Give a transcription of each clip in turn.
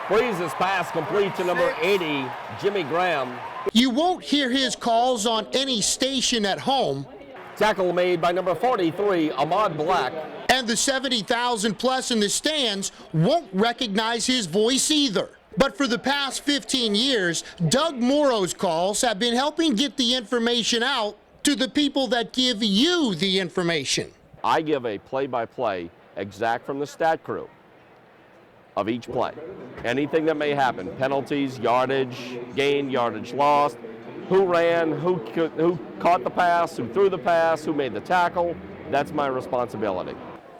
Breeze's pass complete to number 80, Jimmy Graham. You won't hear his calls on any station at home. Tackle made by number 43, Ahmad Black. And the 70,000 plus in the stands won't recognize his voice either. But for the past 15 years, Doug Moreau's calls have been helping get the information out to the people that give you the information. I give a play-by-play exact from the stat crew of each play. Anything that may happen, penalties, yardage gained, yardage lost, who ran, who caught the pass, who threw the pass, who made the tackle, that's my responsibility.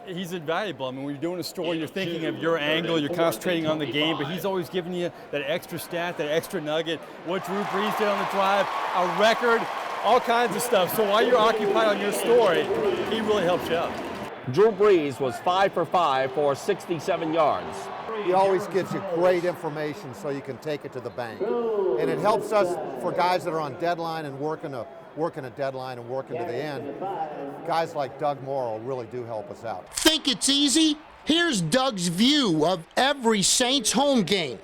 He's invaluable. I mean, when you're doing a story, you're thinking of your angle, you're concentrating on the game, but he's always giving you that extra stat, that extra nugget, what Drew Brees did on the drive, a record, all kinds of stuff. So while you're occupied on your story, he really helps you out. Drew Brees was 5 for 5 for 67 yards. He always gives you great information so you can take it to the bank. And it helps us for guys that are on deadline and working a deadline and working to the end. Guys like Doug Moreau really do help us out. Think it's easy? Here's Doug's view of every Saints home game.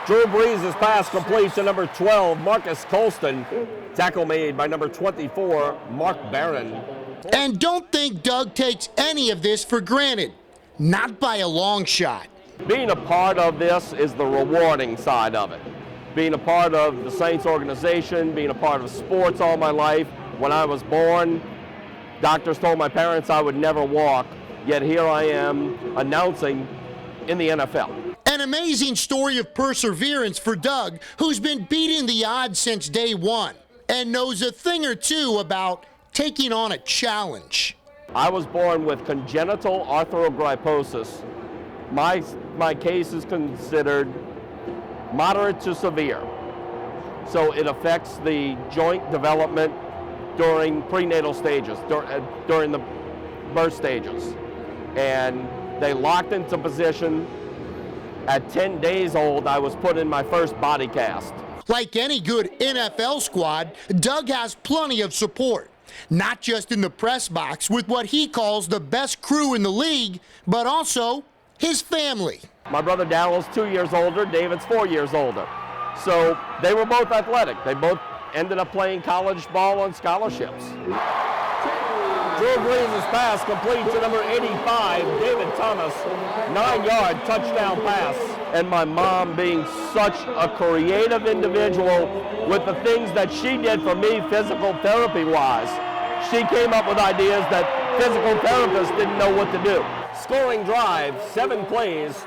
Drew Brees' pass complete to number 12, Marcus Colston. Tackle made by number 24, Mark Barron. And don't think Doug takes any of this for granted. Not by a long shot. Being a part of this is the rewarding side of it. Being a part of the Saints organization, being a part of sports all my life. When I was born, doctors told my parents I would never walk, yet here I am announcing in the NFL. An amazing story of perseverance for Doug, who's been beating the odds since day one and knows a thing or two about taking on a challenge. I was born with congenital arthrogryposis. My case is considered moderate to severe. So it affects the joint development during prenatal stages, during the birth stages. And they locked into position. At 10 days old, I was put in my first body cast. Like any good NFL squad, Doug has plenty of support. Not just in the press box with what he calls the best crew in the league, but also his family. My brother Daryl's 2 years older, David's 4 years older. So they were both athletic. They both ended up playing college ball on scholarships. Drew Brees' pass complete to number 85, David Thomas, 9-yard touchdown pass. And my mom, being such a creative individual with the things that she did for me physical therapy-wise, she came up with ideas that physical therapists didn't know what to do. Scoring drive, 7 plays,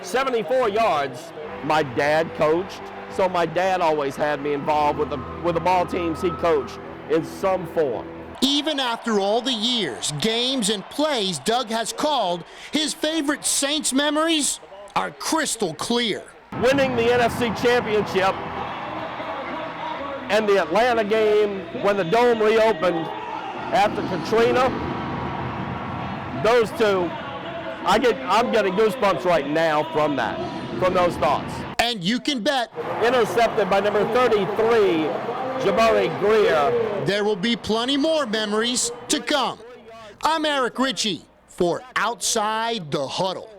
74 yards. My dad coached, so my dad always had me involved with the ball teams he coached in some form. Even after all the years, games, and plays Doug has called, his favorite Saints memories are crystal clear. Winning the NFC Championship and the Atlanta game when the Dome reopened after Katrina, those two, I'm getting goosebumps right now from those thoughts. And you can bet, intercepted by number 33, Jabari Greer. There will be plenty more memories to come. I'm Eric Ritchie for Outside the Huddle.